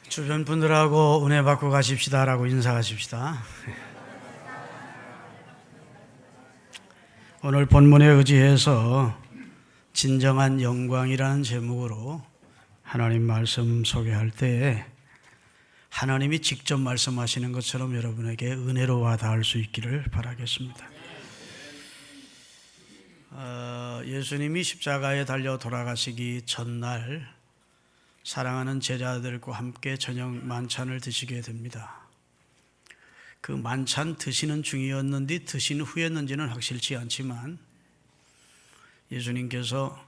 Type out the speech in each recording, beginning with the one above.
주변 분들하고 은혜 받고 가십시다라고 인사하십시다. 오늘 본문에 의지해서 진정한 영광이라는 제목으로 하나님 말씀 소개할 때 하나님이 직접 말씀하시는 것처럼 여러분에게 은혜로 와닿을 수 있기를 바라겠습니다. 예수님이 십자가에 달려 돌아가시기 전날 사랑하는 제자들과 함께 저녁 만찬을 드시게 됩니다. 그 만찬 드시는 중이었는지 드신 후였는지는 확실치 않지만 예수님께서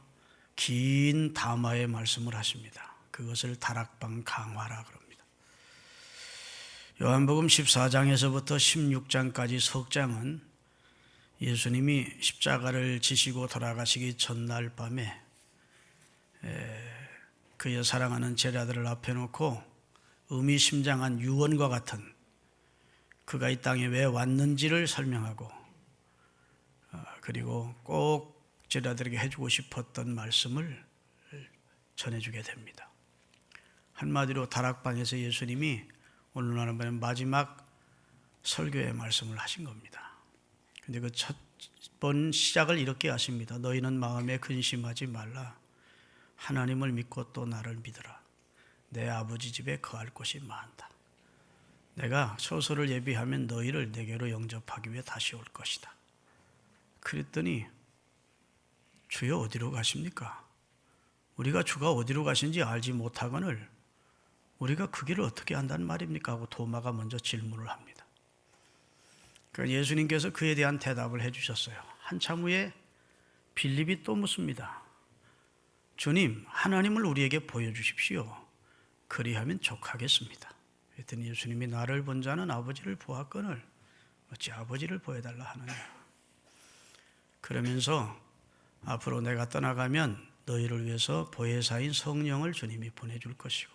긴 담화의 말씀을 하십니다. 그것을 다락방 강화라 그럽니다. 요한복음 14장에서부터 16장까지 석 장은 예수님이 십자가를 지시고 돌아가시기 전날 밤에 그의 사랑하는 제자들을 앞에 놓고 의미심장한 유언과 같은 그가 이 땅에 왜 왔는지를 설명하고 그리고 꼭 제자들에게 해주고 싶었던 말씀을 전해주게 됩니다. 한마디로 다락방에서 예수님이 오늘 마지막 설교의 말씀을 하신 겁니다. 그런데 그 첫 번 시작을 이렇게 하십니다. 너희는 마음에 근심하지 말라. 하나님을 믿고 또 나를 믿으라. 내 아버지 집에 거할 곳이 많다. 내가 소설을 예비하면 너희를 내게로 영접하기 위해 다시 올 것이다. 그랬더니 주여 어디로 가십니까? 우리가 주가 어디로 가신지 알지 못하거늘 우리가 그 길을 어떻게 안다는 말입니까? 하고 도마가 먼저 질문을 합니다. 그러니까 예수님께서 그에 대한 대답을 해주셨어요. 한참 후에 빌립이 또 묻습니다. 주님, 하나님을 우리에게 보여주십시오. 그리하면 족하겠습니다. 그랬더니 예수님이 나를 본 자는 아버지를 보았거늘 어찌 아버지를 보여달라 하느냐. 그러면서 앞으로 내가 떠나가면 너희를 위해서 보혜사인 성령을 주님이 보내줄 것이고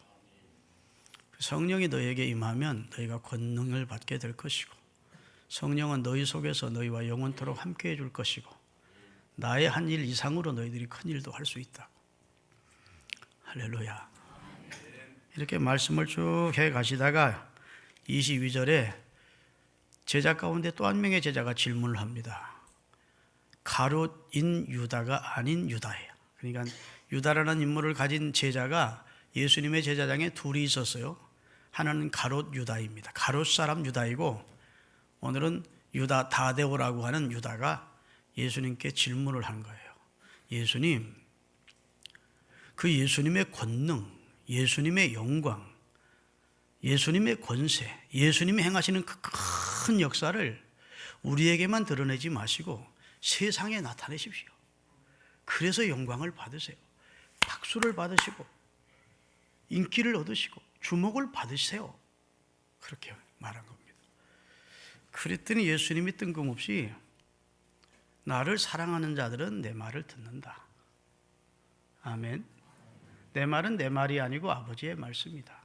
성령이 너희에게 임하면 너희가 권능을 받게 될 것이고 성령은 너희 속에서 너희와 영원토록 함께 해줄 것이고 나의 한 일 이상으로 너희들이 큰 일도 할 수 있다. 할렐루야. 이렇게 말씀을 쭉 해 가시다가 22절에 제자 가운데 또 한 명의 제자가 질문을 합니다. 가롯인 유다가 아닌 유다예요. 그러니까 유다라는 인물을 가진 제자가 예수님의 제자장에 둘이 있었어요. 하나는 가롯 유다입니다. 가롯 사람 유다이고 오늘은 유다 다데오라고 하는 유다가 예수님께 질문을 한 거예요. 예수님, 그 예수님의 권능, 예수님의 영광, 예수님의 권세, 예수님이 행하시는 그 큰 역사를 우리에게만 드러내지 마시고 세상에 나타내십시오. 그래서 영광을 받으세요. 박수를 받으시고 인기를 얻으시고 주목을 받으세요. 그렇게 말한 겁니다. 그랬더니 예수님이 뜬금없이 나를 사랑하는 자들은 내 말을 듣는다. 아멘. 내 말은 내 말이 아니고 아버지의 말씀이다.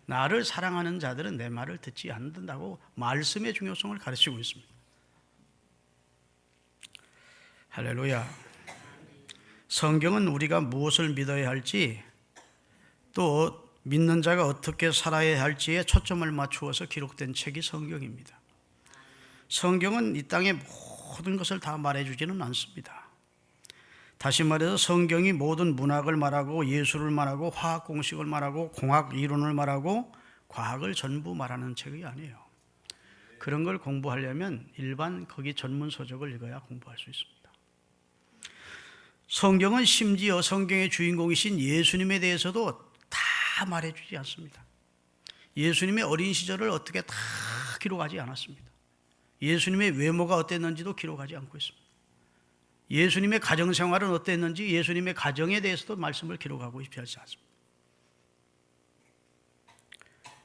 나를 사랑하는 자들은 내 말을 듣지 않는다고 말씀의 중요성을 가르치고 있습니다. 할렐루야. 성경은 우리가 무엇을 믿어야 할지 또 믿는 자가 어떻게 살아야 할지에 초점을 맞추어서 기록된 책이 성경입니다. 성경은 이 땅의 모든 것을 다 말해주지는 않습니다. 다시 말해서 성경이 모든 문학을 말하고 예술을 말하고 화학 공식을 말하고 공학 이론을 말하고 과학을 전부 말하는 책이 아니에요. 그런 걸 공부하려면 일반 거기 전문 서적을 읽어야 공부할 수 있습니다. 성경은 심지어 성경의 주인공이신 예수님에 대해서도 다 말해주지 않습니다. 예수님의 어린 시절을 어떻게 다 기록하지 않았습니다. 예수님의 외모가 어땠는지도 기록하지 않고 있습니다. 예수님의 가정생활은 어땠는지 예수님의 가정에 대해서도 말씀을 기록하고 있지 않습니다.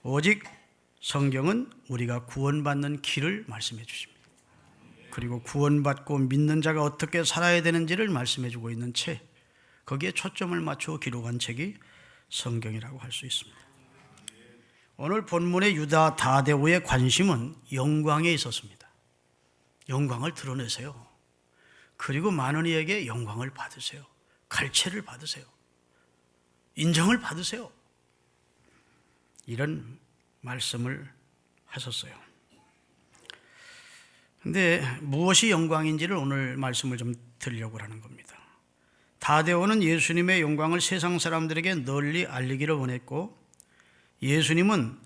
오직 성경은 우리가 구원받는 길을 말씀해 주십니다. 그리고 구원받고 믿는 자가 어떻게 살아야 되는지를 말씀해 주고 있는 책, 거기에 초점을 맞추어 기록한 책이 성경이라고 할 수 있습니다. 오늘 본문의 유다 다데오의 관심은 영광에 있었습니다. 영광을 드러내세요. 그리고 많은 이에게 영광을 받으세요. 갈채를 받으세요. 인정을 받으세요. 이런 말씀을 하셨어요. 근데 무엇이 영광인지를 오늘 말씀을 좀 드리려고 하는 겁니다. 다데오는 예수님의 영광을 세상 사람들에게 널리 알리기를 원했고, 예수님은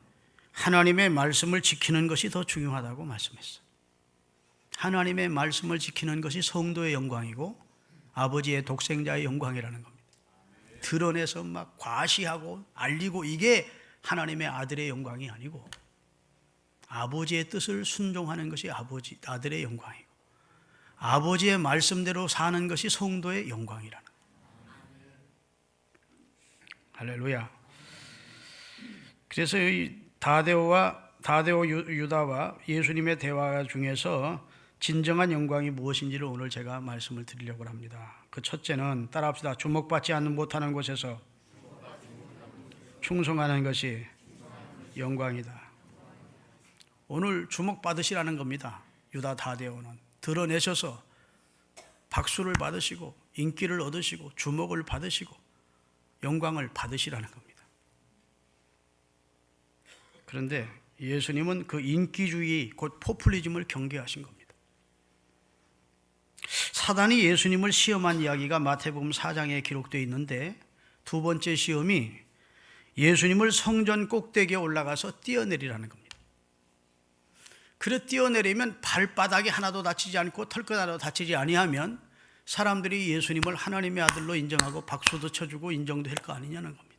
하나님의 말씀을 지키는 것이 더 중요하다고 말씀했어요. 하나님의 말씀을 지키는 것이 성도의 영광이고 아버지의 독생자의 영광이라는 겁니다. 드러내서 막 과시하고 알리고, 이게 하나님의 아들의 영광이 아니고 아버지의 뜻을 순종하는 것이 아들의 영광이고, 아버지의 말씀대로 사는 것이 성도의 영광이라는 거예요. 할렐루야. 그래서 이 다데오 유다와 예수님의 대화 중에서 진정한 영광이 무엇인지를 오늘 제가 말씀을 드리려고 합니다. 그 첫째는, 따라합시다. 주목받지 않는 못하는 곳에서 충성하는 것이 영광이다. 오늘 주목받으시라는 겁니다. 유다 다데오는 드러내셔서 박수를 받으시고 인기를 얻으시고 주목을 받으시고 영광을 받으시라는 겁니다. 그런데 예수님은 그 인기주의, 곧 포퓰리즘을 경계하신 겁니다. 사단이 예수님을 시험한 이야기가 마태복음 4장에 기록되어 있는데, 두 번째 시험이 예수님을 성전 꼭대기에 올라가서 뛰어내리라는 겁니다. 그래 뛰어내리면 발바닥이 하나도 다치지 않고 털끝 하나도 다치지 아니하면 사람들이 예수님을 하나님의 아들로 인정하고 박수도 쳐주고 인정도 할 거 아니냐는 겁니다.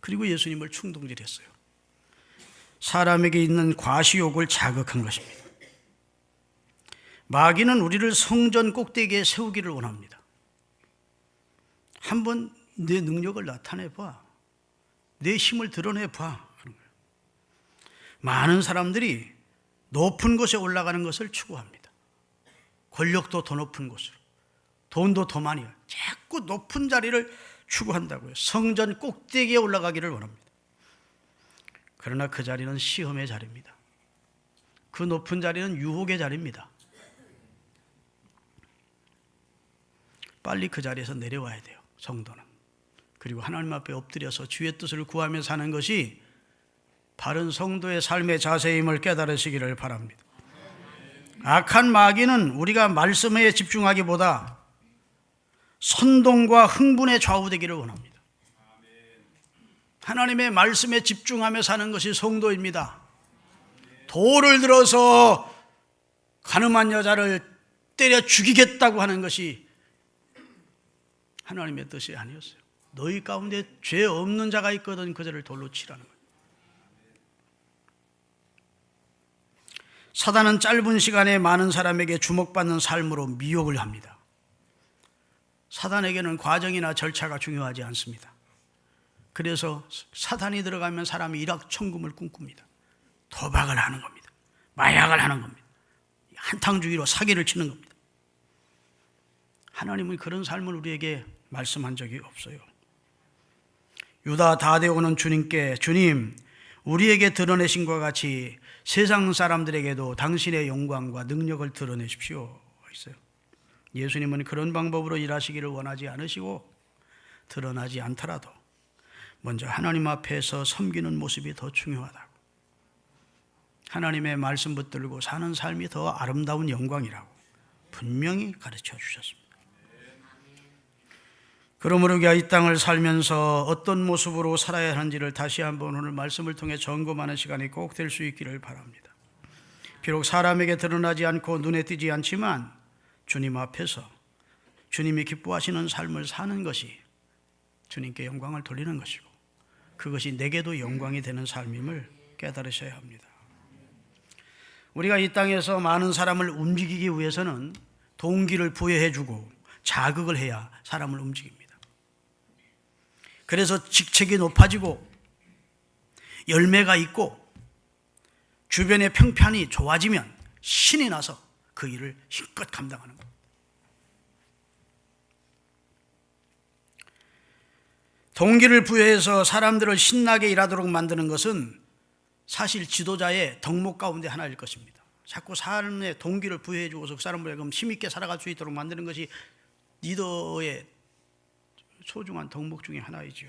그리고 예수님을 충동질했어요. 사람에게 있는 과시욕을 자극한 것입니다. 마귀는 우리를 성전 꼭대기에 세우기를 원합니다. 한번 내 능력을 나타내봐, 내 힘을 드러내봐. 많은 사람들이 높은 곳에 올라가는 것을 추구합니다. 권력도 더 높은 곳으로, 돈도 더 많이, 자꾸 높은 자리를 추구한다고요. 성전 꼭대기에 올라가기를 원합니다. 그러나 그 자리는 시험의 자리입니다. 그 높은 자리는 유혹의 자리입니다. 빨리 그 자리에서 내려와야 돼요, 성도는. 그리고 하나님 앞에 엎드려서 주의 뜻을 구하며 사는 것이 바른 성도의 삶의 자세임을 깨달으시기를 바랍니다. 악한 마귀는 우리가 말씀에 집중하기보다 선동과 흥분에 좌우되기를 원합니다. 하나님의 말씀에 집중하며 사는 것이 성도입니다. 돌을 들어서 가늠한 여자를 때려 죽이겠다고 하는 것이 하나님의 뜻이 아니었어요. 너희 가운데 죄 없는 자가 있거든 그 자를 돌로 치라는 거예요. 사단은 짧은 시간에 많은 사람에게 주목받는 삶으로 미혹을 합니다. 사단에게는 과정이나 절차가 중요하지 않습니다. 그래서 사단이 들어가면 사람이 일확천금을 꿈꿉니다. 도박을 하는 겁니다. 마약을 하는 겁니다. 한탕주의로 사기를 치는 겁니다. 하나님은 그런 삶을 우리에게 말씀한 적이 없어요. 유다 다데오는 주님께, 주님, 우리에게 드러내신 것과 같이 세상 사람들에게도 당신의 영광과 능력을 드러내십시오 했어요. 예수님은 그런 방법으로 일하시기를 원하지 않으시고, 드러나지 않더라도 먼저 하나님 앞에서 섬기는 모습이 더 중요하다고, 하나님의 말씀 붙들고 사는 삶이 더 아름다운 영광이라고 분명히 가르쳐 주셨습니다. 그러므로 우리가 이 땅을 살면서 어떤 모습으로 살아야 하는지를 다시 한번 오늘 말씀을 통해 점검하는 시간이 꼭 될 수 있기를 바랍니다. 비록 사람에게 드러나지 않고 눈에 띄지 않지만 주님 앞에서 주님이 기뻐하시는 삶을 사는 것이 주님께 영광을 돌리는 것이고, 그것이 내게도 영광이 되는 삶임을 깨달으셔야 합니다. 우리가 이 땅에서 많은 사람을 움직이기 위해서는 동기를 부여해주고 자극을 해야 사람을 움직입니다. 그래서 직책이 높아지고 열매가 있고 주변의 평판이 좋아지면 신이 나서 그 일을 힘껏 감당하는 겁니다. 동기를 부여해서 사람들을 신나게 일하도록 만드는 것은 사실 지도자의 덕목 가운데 하나일 것입니다. 자꾸 삶에 동기를 부여해주고서 그 사람을 힘있게 살아갈 수 있도록 만드는 것이 리더의 소중한 덕목 중에 하나이죠.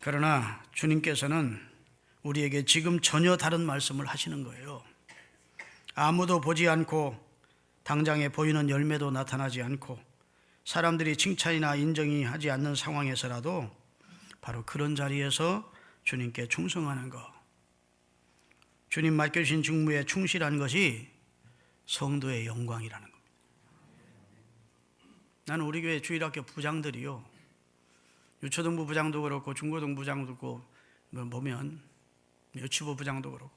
그러나 주님께서는 우리에게 지금 전혀 다른 말씀을 하시는 거예요. 아무도 보지 않고 당장에 보이는 열매도 나타나지 않고 사람들이 칭찬이나 인정이 하지 않는 상황에서라도 바로 그런 자리에서 주님께 충성하는 것, 주님 맡겨주신 직무에 충실한 것이 성도의 영광이라는 겁니다. 나는 우리 교회 주일학교 부장들이요, 유초등부 부장도 그렇고 중고등 부장도 그렇고 보면 유치부 부장도 그렇고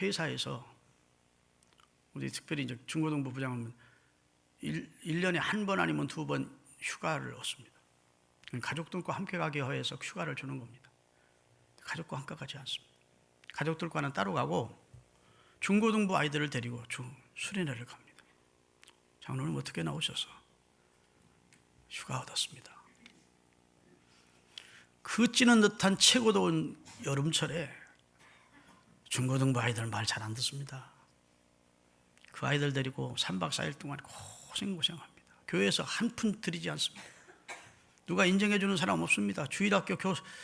회사에서 우리 특별히 이제 중고등부 부장은 1년에 한 번 아니면 2번 휴가를 얻습니다. 가족들과 함께 가기 위해서 휴가를 주는 겁니다. 가족과 함께 가지 않습니다. 가족들과는 따로 가고 중고등부 아이들을 데리고 수련회를 갑니다. 장로님 어떻게 나오셔서 휴가 얻었습니다. 그 찌는 듯한 최고 더운 여름철에 중고등부 아이들 말 잘 안 듣습니다. 그 아이들 데리고 3박 4일 동안 고생합니다. 교회에서 한 푼 드리지 않습니다. 누가 인정해 주는 사람 없습니다. 주일학교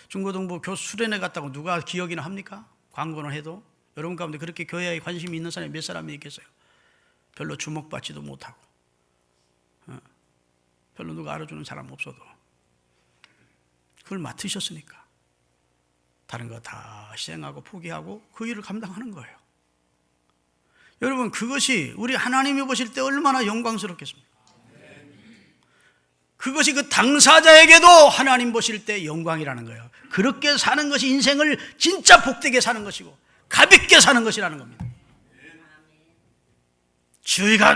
중고등부 교수 수련회 갔다고 누가 기억이나 합니까? 광고는 해도. 여러분 가운데 그렇게 교회에 관심이 있는 사람이 몇 사람이 있겠어요? 별로 주목받지도 못하고 별로 누가 알아주는 사람 없어도 그걸 맡으셨으니까 다른 거 다 희생하고 포기하고 그 일을 감당하는 거예요. 여러분, 그것이 우리 하나님이 보실 때 얼마나 영광스럽겠습니까? 그것이 그 당사자에게도 하나님 보실 때 영광이라는 거예요. 그렇게 사는 것이 인생을 진짜 복되게 사는 것이고 가볍게 사는 것이라는 겁니다. 주의가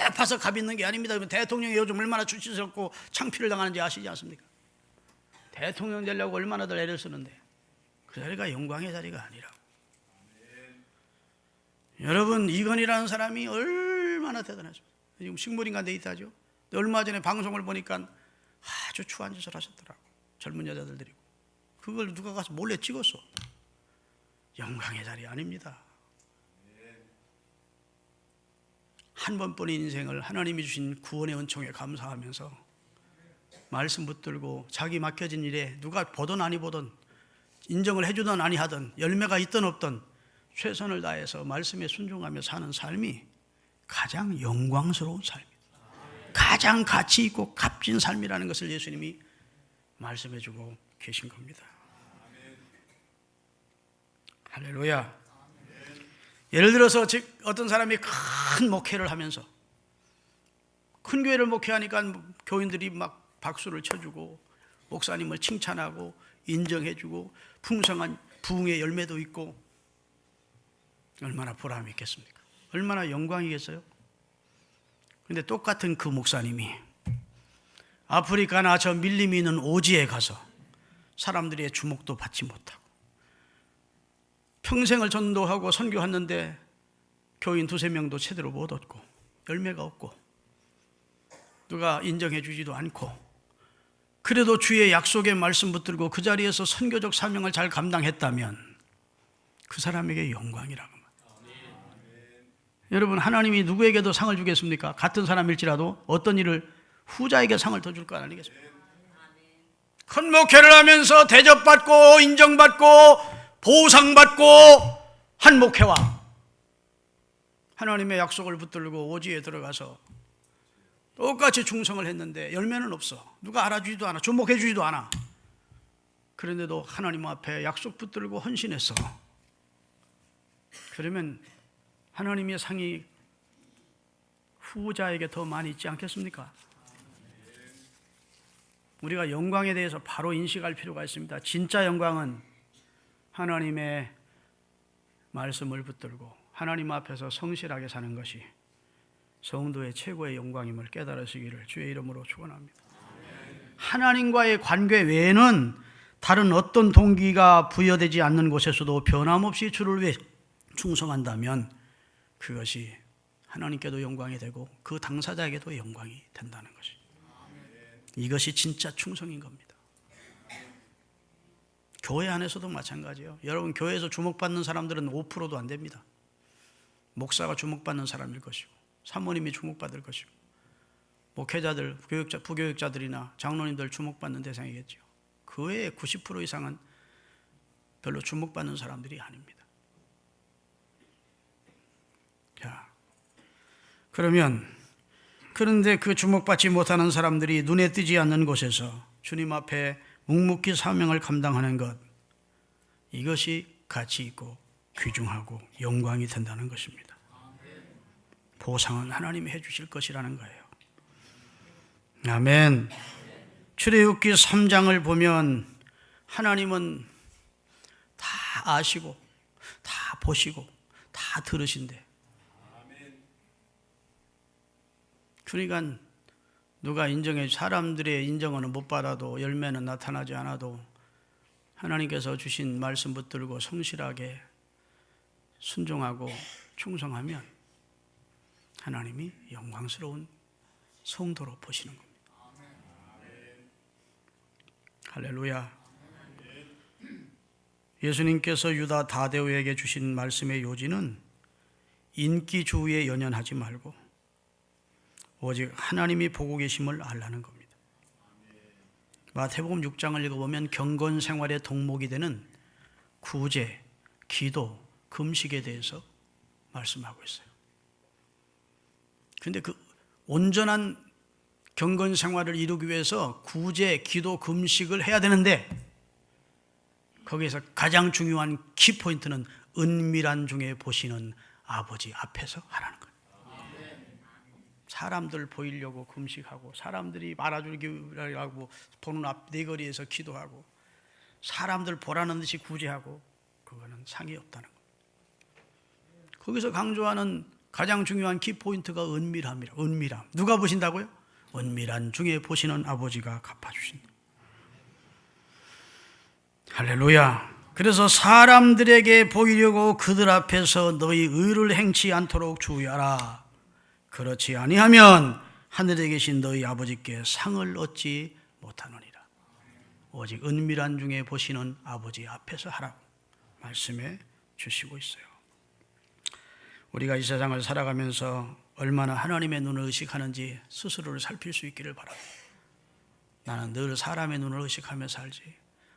높아서 가볍는 게 아닙니다. 대통령이 요즘 얼마나 수치스럽고 창피를 당하는지 아시지 않습니까? 대통령 되려고 얼마나들 애를 쓰는데 그 자리가 영광의 자리가 아니라. 여러분, 이건희라는 사람이 얼마나 대단하죠. 지금 식물인간 데이트하죠. 얼마 전에 방송을 보니까 아주 추한 짓을 하셨더라고. 젊은 여자들 데리고. 그걸 누가 가서 몰래 찍었어. 영광의 자리 아닙니다. 한 번뿐인 인생을 하나님이 주신 구원의 은총에 감사하면서 말씀 붙들고 자기 맡겨진 일에 누가 보든 아니 보든 인정을 해주든 아니 하든 열매가 있든 없든 최선을 다해서 말씀에 순종하며 사는 삶이 가장 영광스러운 삶입니다. 가장 가치 있고 값진 삶이라는 것을 예수님이 말씀해 주고 계신 겁니다. 할렐루야. 예를 들어서 어떤 사람이 큰 목회를 하면서 큰 교회를 목회하니까 교인들이 막 박수를 쳐주고 목사님을 칭찬하고 인정해주고 풍성한 부흥의 열매도 있고 얼마나 보람이 있겠습니까? 얼마나 영광이겠어요? 근데 똑같은 그 목사님이 아프리카나 저 밀림이 있는 오지에 가서 사람들의 주목도 받지 못하고 평생을 전도하고 선교했는데 교인 2-3명도 제대로 못 얻고 열매가 없고 누가 인정해 주지도 않고 그래도 주의 약속의 말씀 붙들고 그 자리에서 선교적 사명을 잘 감당했다면 그 사람에게 영광이라고. 여러분, 하나님이 누구에게도 상을 주겠습니까? 같은 사람일지라도 어떤 일을 후자에게 상을 더 줄 거 아니겠습니까? 큰 목회를 하면서 대접받고 인정받고 보상받고 한 목회와 하나님의 약속을 붙들고 오지에 들어가서 똑같이 충성을 했는데 열매는 없어. 누가 알아주지도 않아. 주목해 주지도 않아. 그런데도 하나님 앞에 약속 붙들고 헌신했어. 그러면 하나님의 상이 후자에게 더 많이 있지 않겠습니까? 우리가 영광에 대해서 바로 인식할 필요가 있습니다. 진짜 영광은 하나님의 말씀을 붙들고 하나님 앞에서 성실하게 사는 것이 성도의 최고의 영광임을 깨달으시기를 주의 이름으로 축원합니다. 하나님과의 관계 외에는 다른 어떤 동기가 부여되지 않는 곳에서도 변함없이 주를 위해 충성한다면 그것이 하나님께도 영광이 되고 그 당사자에게도 영광이 된다는 것이, 이것이 진짜 충성인 겁니다. 교회 안에서도 마찬가지예요. 여러분, 교회에서 주목받는 사람들은 5%도 안 됩니다. 목사가 주목받는 사람일 것이고 사모님이 주목받을 것이고 목회자들, 부교육자들이나 장로님들 주목받는 대상이겠죠. 그 외에 90% 이상은 별로 주목받는 사람들이 아닙니다. 자, 그런데 그 주목받지 못하는 사람들이 눈에 띄지 않는 곳에서 주님 앞에 묵묵히 사명을 감당하는 것, 이것이 가치 있고 귀중하고 영광이 된다는 것입니다. 보상은 하나님이 해주실 것이라는 거예요. 아멘. 출애굽기 3장을 보면 하나님은 다 아시고 다 보시고 다 들으신대. 그러니까 누가 사람들의 인정은 못 받아도, 열매는 나타나지 않아도 하나님께서 주신 말씀 붙들고 성실하게 순종하고 충성하면 하나님이 영광스러운 성도로 보시는 겁니다. 할렐루야. 예수님께서 유다 다데오에게 주신 말씀의 요지는 인기주의에 연연하지 말고 오직 하나님이 보고 계심을 알라는 겁니다. 마태복음 6장을 읽어보면 경건 생활의 덕목이 되는 구제, 기도, 금식에 대해서 말씀하고 있어요. 그런데 그 온전한 경건 생활을 이루기 위해서 구제, 기도, 금식을 해야 되는데 거기에서 가장 중요한 키포인트는 은밀한 중에 보시는 아버지 앞에서 하라는 거예요. 사람들 보이려고 금식하고 사람들이 알아주기라고 보는 앞 네거리에서 기도하고 사람들 보라는 듯이 구제하고 그거는 상이 없다는 거예요. 거기서 강조하는 가장 중요한 키포인트가 은밀함이라. 은밀함. 누가 보신다고요? 은밀한 중에 보시는 아버지가 갚아주신다. 할렐루야. 그래서 사람들에게 보이려고 그들 앞에서 너희 의를 행치 않도록 주의하라. 그렇지 아니하면 하늘에 계신 너희 아버지께 상을 얻지 못하느니라. 오직 은밀한 중에 보시는 아버지 앞에서 하라고 말씀해 주시고 있어요. 우리가 이 세상을 살아가면서 얼마나 하나님의 눈을 의식하는지 스스로를 살필 수 있기를 바랍니다. 나는 늘 사람의 눈을 의식하며 살지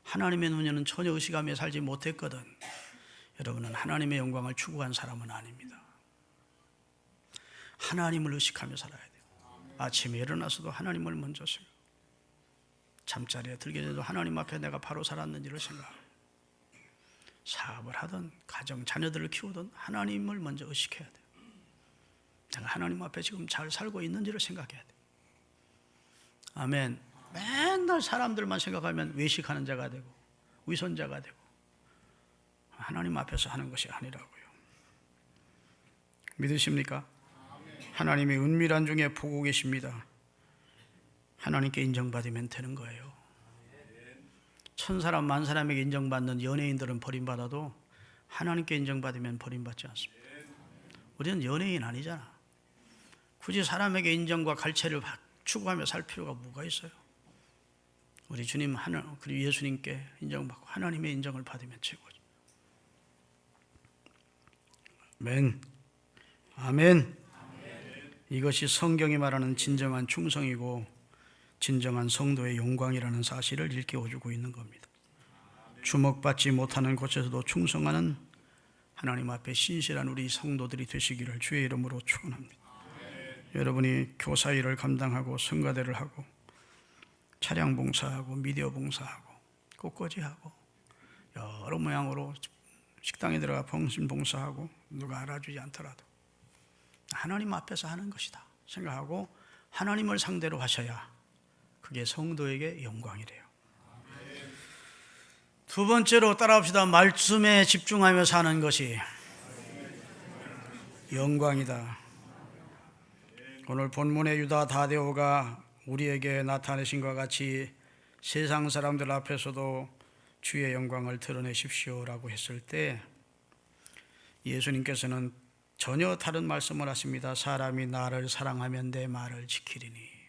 하나님의 눈에는 전혀 의식하며 살지 못했거든. 여러분은 하나님의 영광을 추구한 사람은 아닙니다. 하나님을 의식하며 살아야 돼요. 아침에 일어나서도 하나님을 먼저 생각, 잠자리에 들게 돼도 하나님 앞에 내가 바로 살았는지를 생각하고, 사업을 하든 가정 자녀들을 키우든 하나님을 먼저 의식해야 돼요. 내가 하나님 앞에 지금 잘 살고 있는지를 생각해야 돼요. 아멘. 맨날 사람들만 생각하면 외식하는 자가 되고 위선자가 되고 하나님 앞에서 하는 것이 아니라고요. 믿으십니까? 하나님이 은밀한 중에 보고 계십니다. 하나님께 인정받으면 되는 거예요. 천사람 만사람에게 인정받는 연예인들은 버림받아도 하나님께 인정받으면 버림받지 않습니다. 우리는 연예인 아니잖아. 굳이 사람에게 인정과 갈채를 추구하며 살 필요가 뭐가 있어요? 우리 주님 그리고 예수님께 인정받고 하나님의 인정을 받으면 최고죠. 아멘. 아멘. 이것이 성경이 말하는 진정한 충성이고 진정한 성도의 영광이라는 사실을 일깨워주고 있는 겁니다. 주목받지 못하는 곳에서도 충성하는 하나님 앞에 신실한 우리 성도들이 되시기를 주의 이름으로 축원합니다. 여러분이 교사 일을 감당하고 성가대를 하고 차량 봉사하고 미디어 봉사하고 꽃꽂이하고 여러 모양으로 식당에 들어가 봉신 봉사하고 누가 알아주지 않더라도 하나님 앞에서 하는 것이다 생각하고 하나님을 상대로 하셔야 그게 성도에게 영광이래요. 두 번째로 따라합시다. 말씀에 집중하며 사는 것이 영광이다. 오늘 본문의 유다 다데오가 우리에게 나타내신 것과 같이 세상 사람들 앞에서도 주의 영광을 드러내십시오라고 했을 때 예수님께서는 전혀 다른 말씀을 하십니다. 사람이 나를 사랑하면 내 말을 지키리니.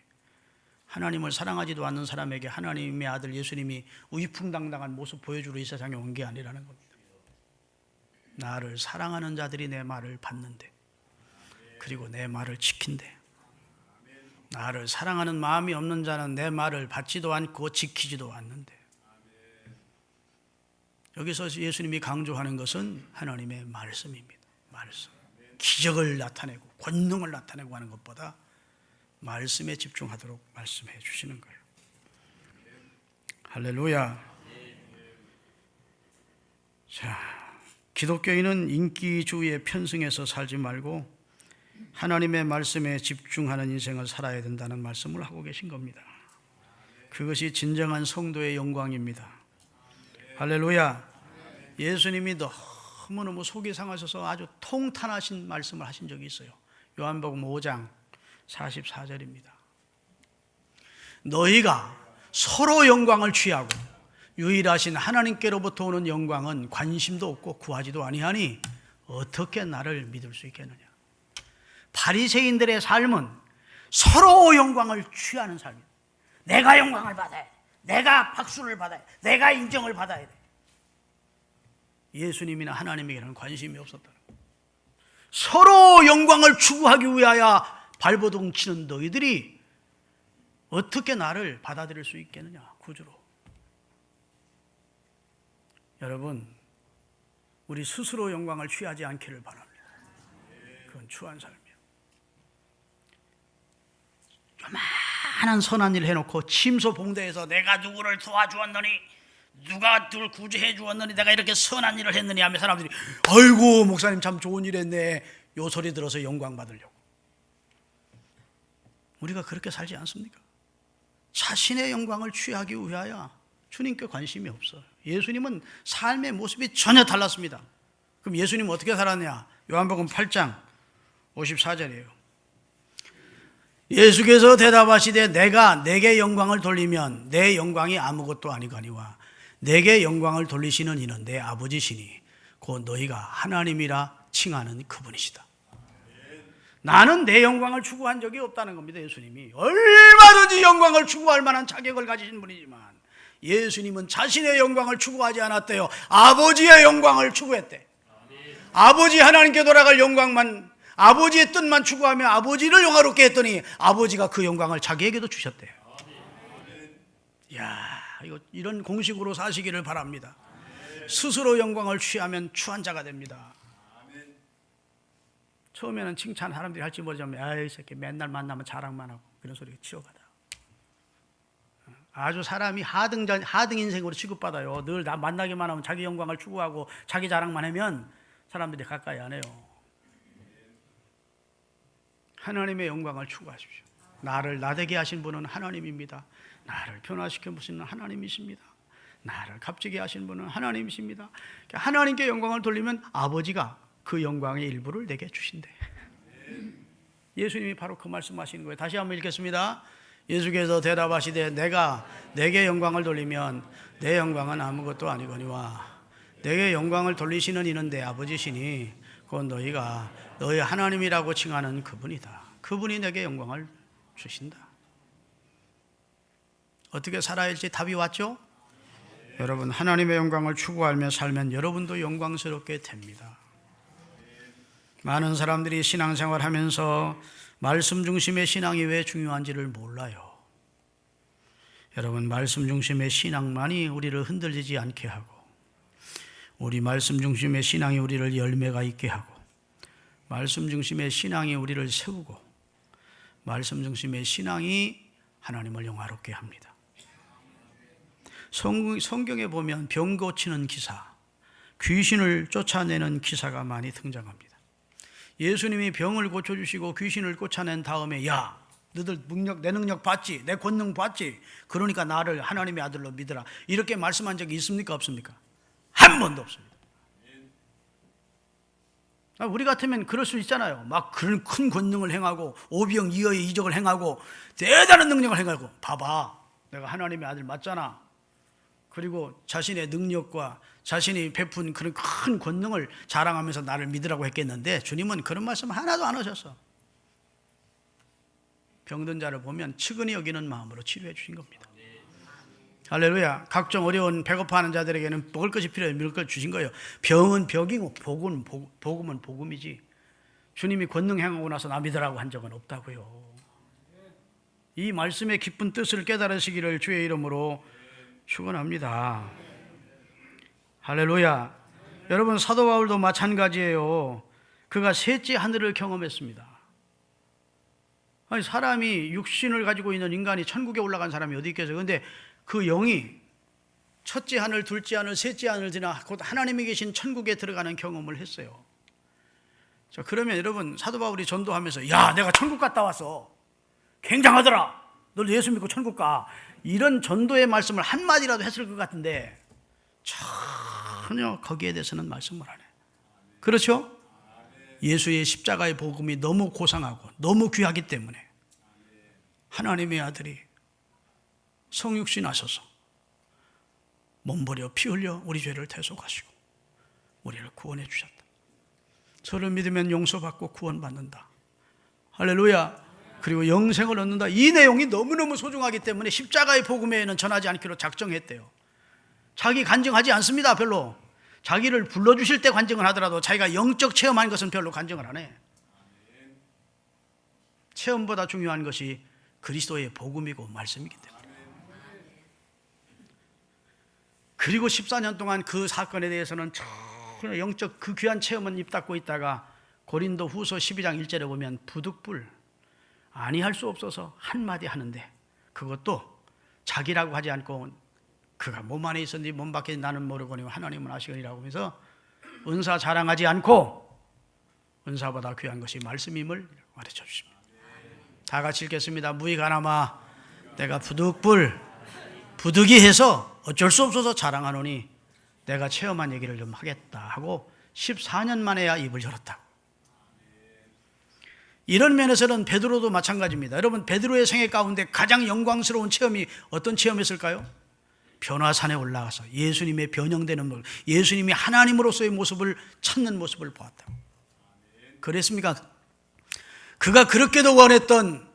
하나님을 사랑하지도 않는 사람에게 하나님의 아들 예수님이 우이풍당당한 모습 보여주러 이 세상에 온 게 아니라는 겁니다. 나를 사랑하는 자들이 내 말을 받는데 그리고 내 말을 지킨대. 나를 사랑하는 마음이 없는 자는 내 말을 받지도 않고 지키지도 않는데, 여기서 예수님이 강조하는 것은 하나님의 말씀입니다. 말씀. 기적을 나타내고 권능을 나타내고 하는 것보다 말씀에 집중하도록 말씀해 주시는 거예요. 할렐루야. 자, 기독교인은 인기주의에 편승해서 살지 말고 하나님의 말씀에 집중하는 인생을 살아야 된다는 말씀을 하고 계신 겁니다. 그것이 진정한 성도의 영광입니다. 할렐루야. 예수님이 너무너무 속이 상하셔서 아주 통탄하신 말씀을 하신 적이 있어요. 요한복음 5장 44절입니다. 너희가 서로 영광을 취하고 유일하신 하나님께로부터 오는 영광은 관심도 없고 구하지도 아니하니 어떻게 나를 믿을 수 있겠느냐. 바리새인들의 삶은 서로 영광을 취하는 삶이에요. 내가 영광을 받아야 돼. 내가 박수를 받아야 돼. 내가 인정을 받아야 돼. 예수님이나 하나님에게는 관심이 없었다. 서로 영광을 추구하기 위하여 발버둥 치는 너희들이 어떻게 나를 받아들일 수 있겠느냐, 구주로. 여러분, 우리 스스로 영광을 취하지 않기를 바랍니다. 그건 추한 삶이에요. 요만한 선한 일 해놓고 침소 봉대에서 내가 누구를 도와주었느니, 누가 누굴 구제해 주었느니, 내가 이렇게 선한 일을 했느니 하며 사람들이 아이고 목사님 참 좋은 일 했네, 요 소리 들어서 영광 받으려고. 우리가 그렇게 살지 않습니까? 자신의 영광을 취하기 위하여 주님께 관심이 없어요. 예수님은 삶의 모습이 전혀 달랐습니다. 그럼 예수님은 어떻게 살았냐? 요한복음 8장 54절이에요. 예수께서 대답하시되 내가 내게 영광을 돌리면 내 영광이 아무것도 아니거니와 내게 영광을 돌리시는 이는 내 아버지시니 곧 너희가 하나님이라 칭하는 그분이시다. 나는 내 영광을 추구한 적이 없다는 겁니다. 예수님이 얼마든지 영광을 추구할 만한 자격을 가지신 분이지만 예수님은 자신의 영광을 추구하지 않았대요. 아버지의 영광을 추구했대. 아버지 하나님께 돌아갈 영광만, 아버지의 뜻만 추구하며 아버지를 영화롭게 했더니 아버지가 그 영광을 자기에게도 주셨대요. 이야, 이런 공식으로 사시기를 바랍니다. 스스로 영광을 취하면 추한 자가 됩니다. 처음에는 칭찬 사람들이 할지 모르지만 아이 새끼 맨날 만나면 자랑만 하고 그런 소리가 치워가다. 아주 사람이 하등 인생으로 취급받아요. 늘 나 만나기만 하면 자기 영광을 추구하고 자기 자랑만 하면 사람들이 가까이 안 해요. 하나님의 영광을 추구하십시오. 나를 나되게 하신 분은 하나님입니다. 나를 변화시켜 보시는 하나님이십니다. 나를 값지게 하신 분은 하나님이십니다. 하나님께 영광을 돌리면 아버지가 그 영광의 일부를 내게 주신대. 예수님이 바로 그 말씀하시는 거예요. 다시 한번 읽겠습니다. 예수께서 대답하시되 내가 내게 영광을 돌리면 내 영광은 아무것도 아니거니와 내게 영광을 돌리시는 이는 내 아버지시니 곧 너희가 너희 하나님이라고 칭하는 그분이다. 그분이 내게 영광을 주신다. 어떻게 살아야 할지 답이 왔죠? 여러분, 하나님의 영광을 추구하며 살면 여러분도 영광스럽게 됩니다. 많은 사람들이 신앙생활 하면서 말씀 중심의 신앙이 왜 중요한지를 몰라요. 여러분, 말씀 중심의 신앙만이 우리를 흔들리지 않게 하고, 우리 말씀 중심의 신앙이 우리를 열매가 있게 하고, 말씀 중심의 신앙이 우리를 세우고, 말씀 중심의 신앙이 하나님을 영화롭게 합니다. 성경에 보면 병 고치는 기사, 귀신을 쫓아내는 기사가 많이 등장합니다. 예수님이 병을 고쳐주시고 귀신을 쫓아낸 다음에 야, 너들 내 능력 봤지? 내 권능 봤지? 그러니까 나를 하나님의 아들로 믿으라. 이렇게 말씀한 적이 있습니까? 없습니까? 한 번도 없습니다. 우리 같으면 그럴 수 있잖아요. 막 그런 큰 권능을 행하고 오병 이어의 이적을 행하고 대단한 능력을 행하고 봐봐, 내가 하나님의 아들 맞잖아. 그리고 자신의 능력과 자신이 베푼 그런 큰 권능을 자랑하면서 나를 믿으라고 했겠는데 주님은 그런 말씀 하나도 안 하셨어. 병든 자를 보면 측은히 여기는 마음으로 치료해 주신 겁니다. 할렐루야. 각종 어려운 배고파하는 자들에게는 먹을 것이 필요해 먹을 걸 주신 거예요. 병은 병이고 복음은 복음이지. 주님이 권능 행하고 나서 나 믿으라고 한 적은 없다고요. 이 말씀의 깊은 뜻을 깨달으시기를 주의 이름으로 축원합니다. 할렐루야. 여러분, 사도 바울도 마찬가지예요. 그가 셋째 하늘을 경험했습니다. 아니, 사람이 육신을 가지고 있는 인간이 천국에 올라간 사람이 어디 있겠어요? 그런데 그 영이 첫째 하늘, 둘째 하늘, 셋째 하늘 지나 곧 하나님이 계신 천국에 들어가는 경험을 했어요. 자, 그러면 여러분, 사도 바울이 전도하면서 야, 내가 천국 갔다 왔어. 굉장하더라. 너 예수 믿고 천국 가. 이런 전도의 말씀을 한마디라도 했을 것 같은데 전혀 거기에 대해서는 말씀을 안 해요. 그렇죠? 예수의 십자가의 복음이 너무 고상하고 너무 귀하기 때문에 하나님의 아들이 성육신 하셔서 몸버려 피 흘려 우리 죄를 대속하시고 우리를 구원해 주셨다. 저를 믿으면 용서받고 구원받는다. 할렐루야. 그리고 영생을 얻는다. 이 내용이 너무너무 소중하기 때문에 십자가의 복음에는 전하지 않기로 작정했대요. 자기 간증하지 않습니다. 별로. 자기를 불러주실 때 간증을 하더라도 자기가 영적 체험한 것은 별로 간증을 안 해. 체험보다 중요한 것이 그리스도의 복음이고 말씀이기 때문에. 그리고 14년 동안 그 사건에 대해서는 전혀 영적 그 귀한 체험은 입 닫고 있다가 고린도 후서 12장 1절에 보면 부득불 아니할 수 없어서 한마디 하는데 그것도 자기라고 하지 않고 그가 몸 안에 있었는지 몸 밖에 나는 모르거니 하나님은 아시거니라고 하면서 은사 자랑하지 않고 은사보다 귀한 것이 말씀임을 가르쳐 주십니다. 다 같이 읽겠습니다. 무익하나마 내가 부득이 해서 어쩔 수 없어서 자랑하노니 내가 체험한 얘기를 좀 하겠다 하고 14년 만에야 입을 열었다. 이런 면에서는 베드로도 마찬가지입니다. 여러분, 베드로의 생애 가운데 가장 영광스러운 체험이 어떤 체험이었을까요? 변화산에 올라가서 예수님의 변형되는 모습, 예수님이 하나님으로서의 모습을 찾는 모습을 보았다. 그랬습니까? 그가 그렇게도 원했던,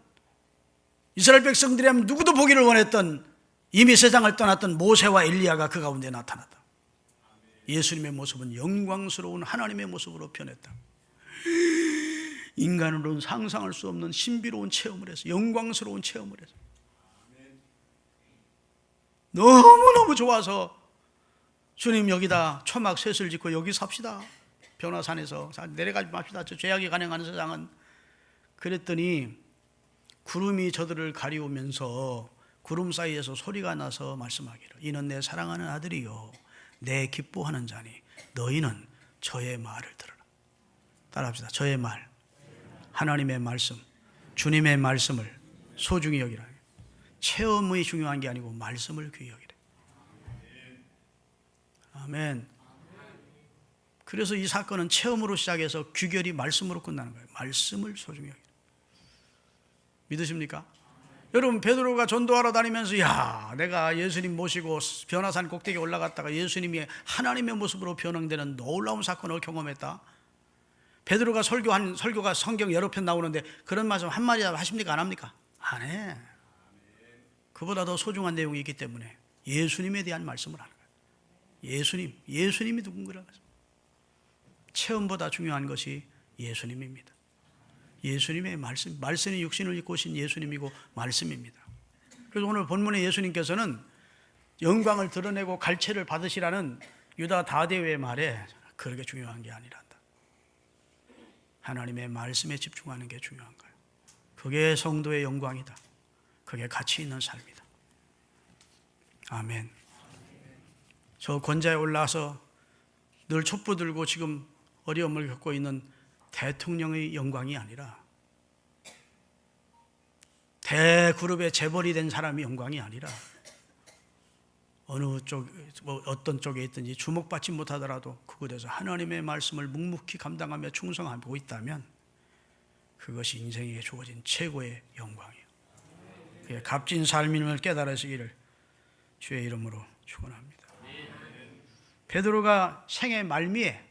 이스라엘 백성들이라면 누구도 보기를 원했던, 이미 세상을 떠났던 모세와 엘리야가 그 가운데 나타났다. 예수님의 모습은 영광스러운 하나님의 모습으로 변했다. 인간으로는 상상할 수 없는 신비로운 체험을 해서, 영광스러운 체험을 해서 너무너무 좋아서 주님 여기다 초막 셋을 짓고 여기 삽시다. 변화산에서 내려가지 맙시다. 저 죄악이 가능한 세상은. 그랬더니 구름이 저들을 가리우면서 구름 사이에서 소리가 나서 말씀하기를 이는 내 사랑하는 아들이요 내 기뻐하는 자니 너희는 저의 말을 들으라. 따라합시다. 저의 말, 하나님의 말씀, 주님의 말씀을 소중히 여기라. 체험이 중요한 게 아니고 말씀을 귀히 여기래. 아멘. 그래서 이 사건은 체험으로 시작해서 귀결이 말씀으로 끝나는 거예요. 말씀을 소중히 여기래. 믿으십니까? 여러분, 베드로가 전도하러 다니면서 야, 내가 예수님 모시고 변화산 꼭대기에 올라갔다가 예수님이 하나님의 모습으로 변형되는 놀라운 사건을 경험했다. 베드로가 설교가 성경 여러 편 나오는데 그런 말씀 한마디라도 하십니까? 안 합니까? 안 해. 그보다 더 소중한 내용이 있기 때문에 예수님에 대한 말씀을 하는 거예요. 예수님이 누군가를 체험보다 중요한 것이 예수님입니다. 예수님의 말씀이 육신을 입고 오신 예수님이고 말씀입니다. 그래서 오늘 본문의 예수님께서는 영광을 드러내고 갈채를 받으시라는 유다 다대의 말에 그렇게 중요한 게 아니란다. 하나님의 말씀에 집중하는 게 중요한 거예요. 그게 성도의 영광이다. 그게 가치 있는 삶이다. 아멘. 저 권자에 올라와서 늘 촛불 들고 지금 어려움을 겪고 있는 대통령의 영광이 아니라 대그룹의 재벌이 된 사람이 영광이 아니라 어느 쪽, 어떤 쪽에 있든지 주목받지 못하더라도 그곳에서 하나님의 말씀을 묵묵히 감당하며 충성하고 있다면 그것이 인생에게 주어진 최고의 영광이에요. 값진 삶임을 깨달으시기를 주의 이름으로 축원합니다. 베드로가 생애 말미에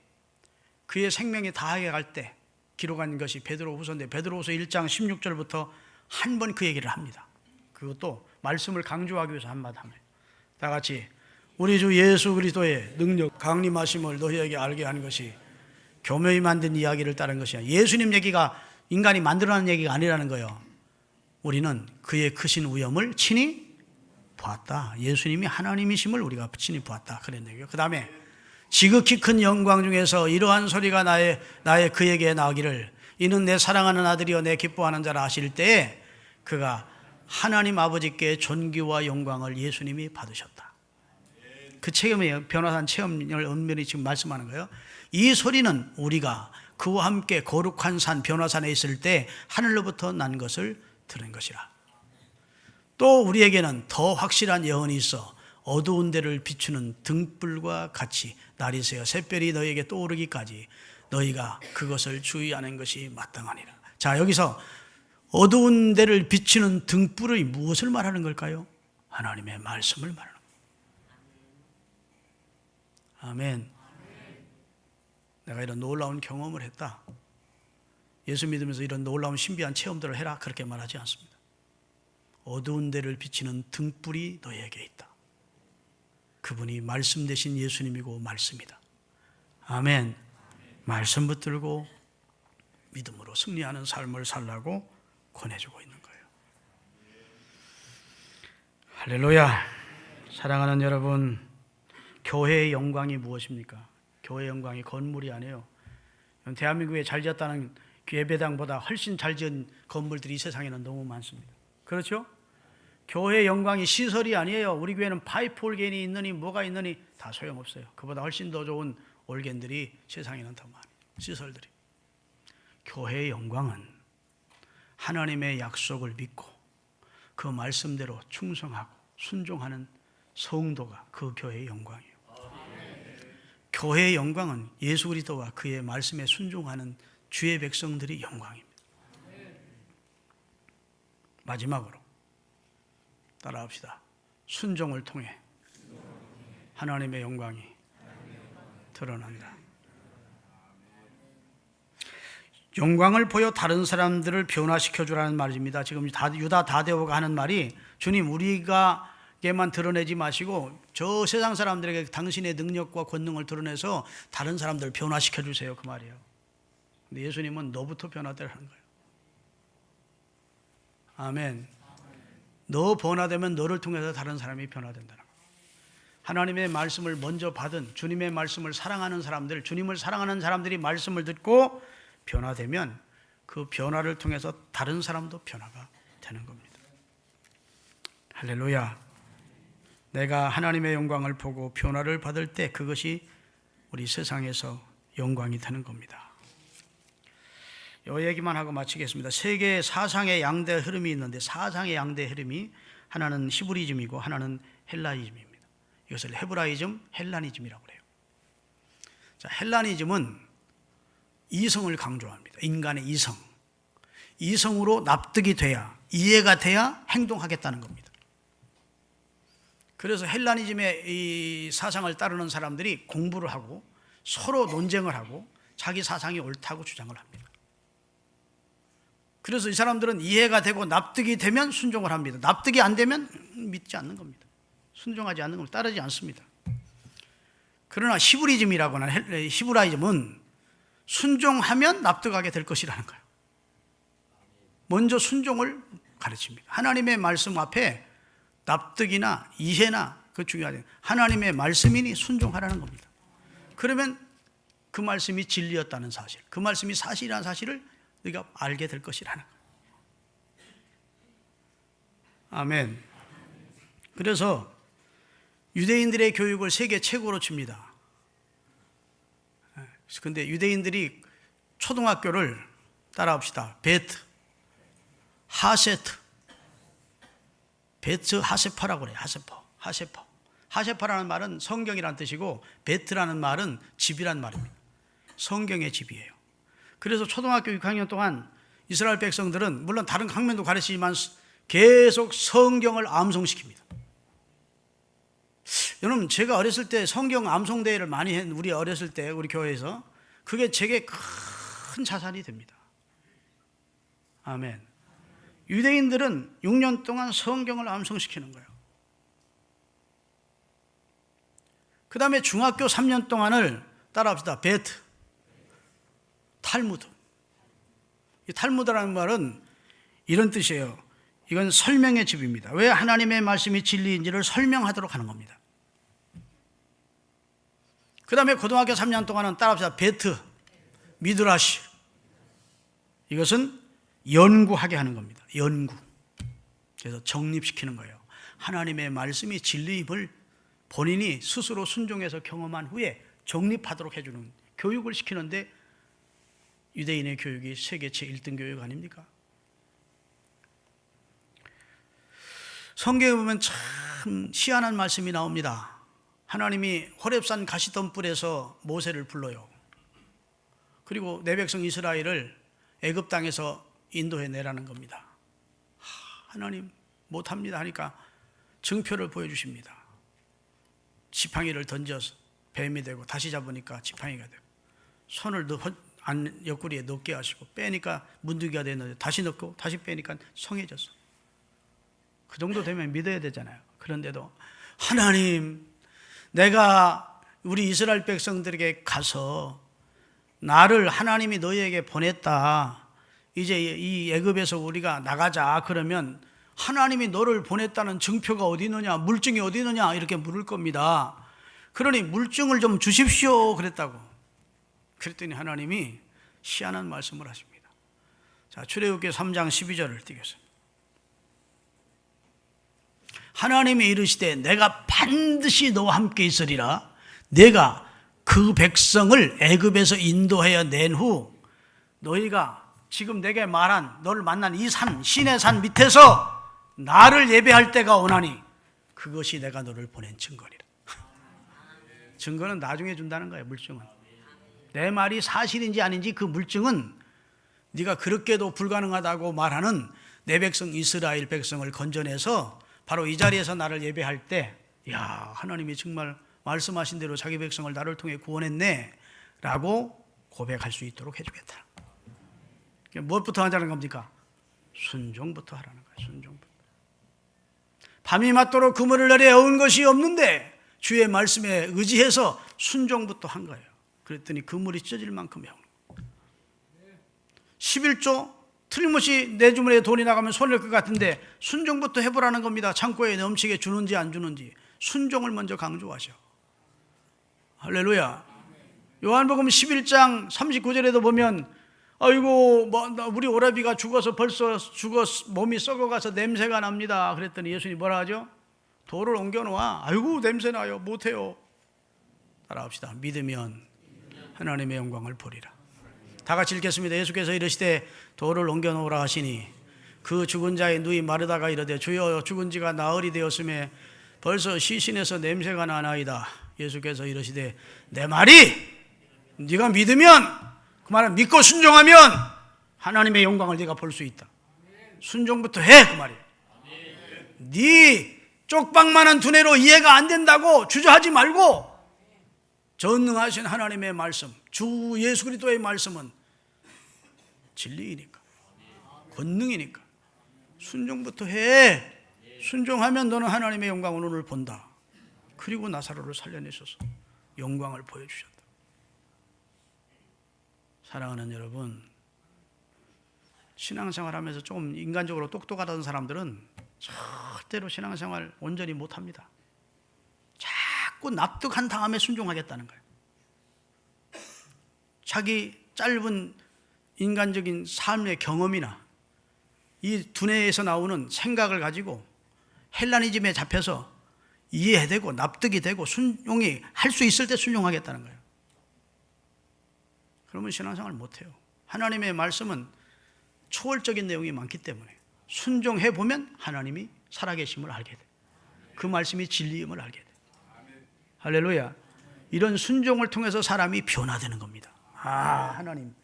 그의 생명이 다하게 갈 때 기록한 것이 베드로후서인데 베드로후서 1장 16절부터 한 번 그 얘기를 합니다. 그것도 말씀을 강조하기 위해서 한마디 합니다. 다 같이 우리 주 예수 그리스도의 능력 강림하심을 너희에게 알게 하는 것이 교묘히 만든 이야기를 따른 것이 아니라 예수님 얘기가 인간이 만들어낸 얘기가 아니라는 거예요. 우리는 그의 크신 위엄을 친히 보았다. 예수님이 하나님이심을 우리가 친히 보았다. 그랬네요. 그 다음에 지극히 큰 영광 중에서 이러한 소리가 나의 그에게 나오기를 이는 내 사랑하는 아들이여 내 기뻐하는 자라 하실 때에 그가 하나님 아버지께 존귀와 영광을 예수님이 받으셨다. 그 체험이에요. 변화산 체험을 엄밀히 지금 말씀하는 거예요. 이 소리는 우리가 그와 함께 거룩한 산 변화산에 있을 때 하늘로부터 난 것을 들은 것이라. 또 우리에게는 더 확실한 예언이 있어 어두운 데를 비추는 등불과 같이 날이 새어 샛별이 너희에게 떠오르기까지 너희가 그것을 주의하는 것이 마땅하니라. 자, 여기서 어두운 데를 비추는 등불이 무엇을 말하는 걸까요? 하나님의 말씀을 말하는 거예요. 아멘. 내가 이런 놀라운 경험을 했다. 예수 믿으면서 이런 놀라운 신비한 체험들을 해라. 그렇게 말하지 않습니다. 어두운 데를 비치는 등불이 너희에게 있다. 그분이 말씀 되신 예수님이고 말씀이다. 아멘. 말씀 붙들고 믿음으로 승리하는 삶을 살라고 권해주고 있는 거예요. 할렐루야. 사랑하는 여러분, 교회의 영광이 무엇입니까? 교회의 영광이 건물이 아니에요. 대한민국에 잘 지었다는 예배당보다 훨씬 잘 지은 건물들이 이 세상에는 너무 많습니다. 그렇죠? 교회의 영광이 시설이 아니에요. 우리 교회는 파이프 올겐이 있느니 뭐가 있느니 다 소용없어요. 그보다 훨씬 더 좋은 올겐들이 세상에는 더 많아요. 시설들이. 교회의 영광은 하나님의 약속을 믿고 그 말씀대로 충성하고 순종하는 성도가 그 교회의 영광이에요. 교회의 영광은 예수 그리스도와 그의 말씀에 순종하는 주의 백성들이 영광입니다. 마지막으로 따라합시다. 순종을 통해 하나님의 영광이 드러난다. 영광을 보여 다른 사람들을 변화시켜 주라는 말입니다. 지금 유다 다데오가 하는 말이 주님 우리가게만 드러내지 마시고 저 세상 사람들에게 당신의 능력과 권능을 드러내서 다른 사람들을 변화시켜 주세요. 그 말이에요. 근데 예수님은 너부터 변화되라 하는 거예요. 아멘. 너 변화되면 너를 통해서 다른 사람이 변화된다는 거예요. 하나님의 말씀을 먼저 받은 주님의 말씀을 사랑하는 사람들, 주님을 사랑하는 사람들이 말씀을 듣고 변화되면 그 변화를 통해서 다른 사람도 변화가 되는 겁니다. 할렐루야. 내가 하나님의 영광을 보고 변화를 받을 때 그것이 우리 세상에서 영광이 되는 겁니다. 이 얘기만 하고 마치겠습니다. 세계 사상의 양대 흐름이 있는데 사상의 양대 흐름이 하나는 히브리즘이고 하나는 헬라니즘입니다. 이것을 헤브라이즘, 헬라니즘이라고 해요. 자, 헬라니즘은 이성을 강조합니다. 인간의 이성. 이성으로 납득이 돼야, 이해가 돼야 행동하겠다는 겁니다. 그래서 헬라니즘의 이 사상을 따르는 사람들이 공부를 하고 서로 논쟁을 하고 자기 사상이 옳다고 주장을 합니다. 그래서 이 사람들은 이해가 되고 납득이 되면 순종을 합니다. 납득이 안 되면 믿지 않는 겁니다. 순종하지 않는 걸 따르지 않습니다. 그러나 히브리즘이라고 하는 히브라이즘은 순종하면 납득하게 될 것이라는 거예요. 먼저 순종을 가르칩니다. 하나님의 말씀 앞에 납득이나 이해나 그 중요하지 않아요. 하나님의 말씀이니 순종하라는 겁니다. 그러면 그 말씀이 진리였다는 사실, 그 말씀이 사실이라는 사실을 우리가 알게 될 것이라는 거예요. 아멘. 그래서 유대인들의 교육을 세계 최고로 칩니다. 그런데 유대인들이 초등학교를 따라합시다. 베트, 하세트, 베트 하세파라고 그래요. 하세파. 하세파라는 말은 성경이라는 뜻이고 베트라는 말은 집이란 말입니다. 성경의 집이에요. 그래서 초등학교 6학년 동안 이스라엘 백성들은 물론 다른 학면도 가르치지만 계속 성경을 암송시킵니다. 여러분, 제가 어렸을 때 성경 암송대회를 많이 했는데 우리 어렸을 때 우리 교회에서 그게 제게 큰 자산이 됩니다. 아멘. 유대인들은 6년 동안 성경을 암송시키는 거예요. 그 다음에 중학교 3년 동안을 따라합시다. 베트, 탈무드. 이 탈무드라는 말은 이런 뜻이에요. 이건 설명의 집입니다. 왜 하나님의 말씀이 진리인지를 설명하도록 하는 겁니다. 그 다음에 고등학교 3년 동안은 따라합시다. 베트, 미드라시. 이것은 연구하게 하는 겁니다. 연구. 그래서 정립시키는 거예요. 하나님의 말씀이 진리임을 본인이 스스로 순종해서 경험한 후에 정립하도록 해주는 교육을 시키는데 유대인의 교육이 세계 제1등 교육 아닙니까? 성경에 보면 참 희한한 말씀이 나옵니다. 하나님이 호렙산 가시덤불에서 모세를 불러요. 그리고 내 백성 이스라엘을 애굽 땅에서 인도해 내라는 겁니다. 하나님 못합니다 하니까 증표를 보여주십니다. 지팡이를 던져서 뱀이 되고 다시 잡으니까 지팡이가 되고 손을 옆구리에 넣게 하시고 빼니까 문둥이가 되는데 다시 넣고 다시 빼니까 성해졌어. 그 정도 되면 믿어야 되잖아요. 그런데도 하나님, 내가 우리 이스라엘 백성들에게 가서 나를 하나님이 너희에게 보냈다. 이제 이 애굽에서 우리가 나가자. 그러면 하나님이 너를 보냈다는 증표가 어디 있느냐, 물증이 어디 있느냐 이렇게 물을 겁니다. 그러니 물증을 좀 주십시오 그랬다고. 그랬더니 하나님이 희한한 말씀을 하십니다. 자, 출애굽기 3장 12절을 띄겠습니다. 하나님이 이르시되 내가 반드시 너와 함께 있으리라. 내가 그 백성을 애굽에서 인도하여 낸 후 너희가 지금 내게 말한 너를 만난 이 산, 신의 산 밑에서 나를 예배할 때가 오나니 그것이 내가 너를 보낸 증거리라. 증거는 나중에 준다는 거예요. 물증은 내 말이 사실인지 아닌지 그 물증은 네가 그렇게도 불가능하다고 말하는 내 백성 이스라엘 백성을 건져내서 바로 이 자리에서 나를 예배할 때, 야, 하나님이 정말 말씀하신 대로 자기 백성을 나를 통해 구원했네 라고 고백할 수 있도록 해주겠다. 무엇부터 하자는 겁니까? 순종부터 하라는 거예요. 순종부터. 밤이 맞도록 그물을 내려 애운 것이 없는데 주의 말씀에 의지해서 순종부터 한 거예요. 그랬더니 그물이 찢어질 만큼 애운 거예요. 11조 틀림없이 내 주머니에 돈이 나가면 손해일 것 같은데 순종부터 해보라는 겁니다. 창고에 넘치게 주는지 안 주는지 순종을 먼저 강조하셔. 할렐루야. 요한복음 11장 39절에도 보면 아이고 우리 오라비가 죽어서 벌써 몸이 썩어가서 냄새가 납니다. 그랬더니 예수님이 뭐라 하죠? 돌을 옮겨놓아. 아이고 냄새나요. 못해요. 따라합시다. 믿으면 하나님의 영광을 보리라. 다 같이 읽겠습니다. 예수께서 이르시되 돌을 옮겨놓으라 하시니 그 죽은 자의 누이 마르다가 이르되 주여 죽은 지가 나흘이 되었음에 벌써 시신에서 냄새가 나나이다. 예수께서 이르시되 내 말이 네가 믿으면, 그 말은 믿고 순종하면 하나님의 영광을 네가 볼 수 있다. 순종부터 해, 그 말이에요. 네 쪽방만한 두뇌로 이해가 안 된다고 주저하지 말고 전능하신 하나님의 말씀, 주 예수 그리스도의 말씀은 진리이니까, 권능이니까 순종부터 해. 순종하면 너는 하나님의 영광을 오늘 본다. 그리고 나사로를 살려내셔서 영광을 보여주셨다. 사랑하는 여러분, 신앙생활하면서 조금 인간적으로 똑똑하다는 사람들은 절대로 신앙생활 온전히 못합니다. 자꾸 납득한 다음에 순종하겠다는 거예요. 자기 짧은 인간적인 삶의 경험이나 이 두뇌에서 나오는 생각을 가지고 헬라니즘에 잡혀서 이해되고 납득이 되고 순종이 할 수 있을 때 순종하겠다는 거예요. 그러면 신앙생활을 못해요. 하나님의 말씀은 초월적인 내용이 많기 때문에 순종해 보면 하나님이 살아계심을 알게 돼. 그 말씀이 진리임을 알게 돼. 할렐루야. 이런 순종을 통해서 사람이 변화되는 겁니다. 하나님.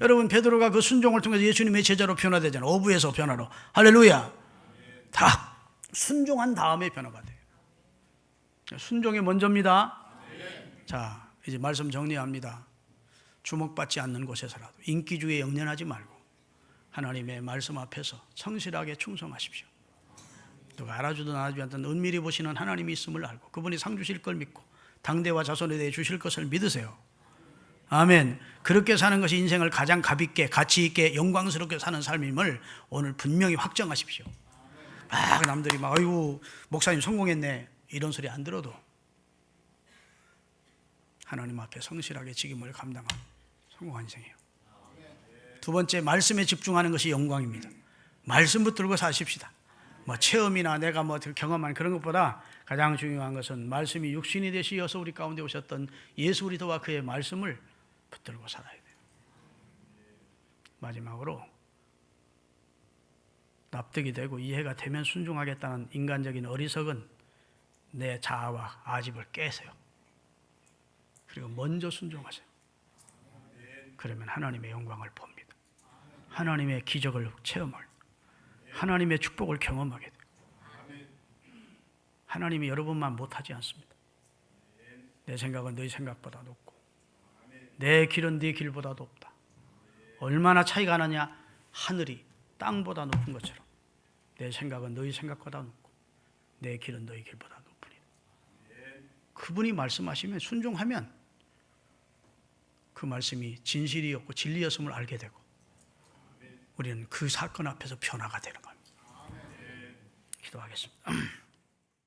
여러분, 베드로가 그 순종을 통해서 예수님의 제자로 변화되잖아요. 어부에서 변화로. 할렐루야. 다 순종한 다음에 변화가 돼요. 순종이 먼저입니다. 자, 이제 말씀 정리합니다. 주목받지 않는 곳에서라도 인기주의에 영련하지 말고 하나님의 말씀 앞에서 성실하게 충성하십시오. 누가 알아주든 안 알아주든 은밀히 보시는 하나님이 있음을 알고 그분이 상 주실 걸 믿고 당대와 자손에 대해 주실 것을 믿으세요. 아멘. 그렇게 사는 것이 인생을 가장 가볍게 가치 있게 영광스럽게 사는 삶임을 오늘 분명히 확정하십시오. 막 남들이 막 아이고 목사님 성공했네 이런 소리 안 들어도 하나님 앞에 성실하게 직임을 감당한 성공한 인생이에요. 두 번째, 말씀에 집중하는 것이 영광입니다. 말씀 붙들고 사십시다. 뭐 체험이나 내가 뭐 경험한 그런 것보다 가장 중요한 것은 말씀이 육신이 되시어서 우리 가운데 오셨던 예수 그리스도와 그의 말씀을 붙들고 살아야 돼요. 마지막으로 납득이 되고 이해가 되면 순종하겠다는 인간적인 어리석은 내 자아와 아집을 깨세요. 그리고 먼저 순종하세요. 그러면 하나님의 영광을 봅니다. 하나님의 기적을 체험할, 하나님의 축복을 경험하게 돼요. 하나님이 여러분만 못하지 않습니다. 내 생각은 너희 생각보다 높고 내 길은 네 길보다 높다. 얼마나 차이가 나냐? 하늘이 땅보다 높은 것처럼 내 생각은 너희 생각보다 높고 내 길은 너희 길보다 높으니 그분이 말씀하시면 순종하면 그 말씀이 진실이었고 진리였음을 알게 되고 우리는 그 사건 앞에서 변화가 되는 겁니다. 기도하겠습니다.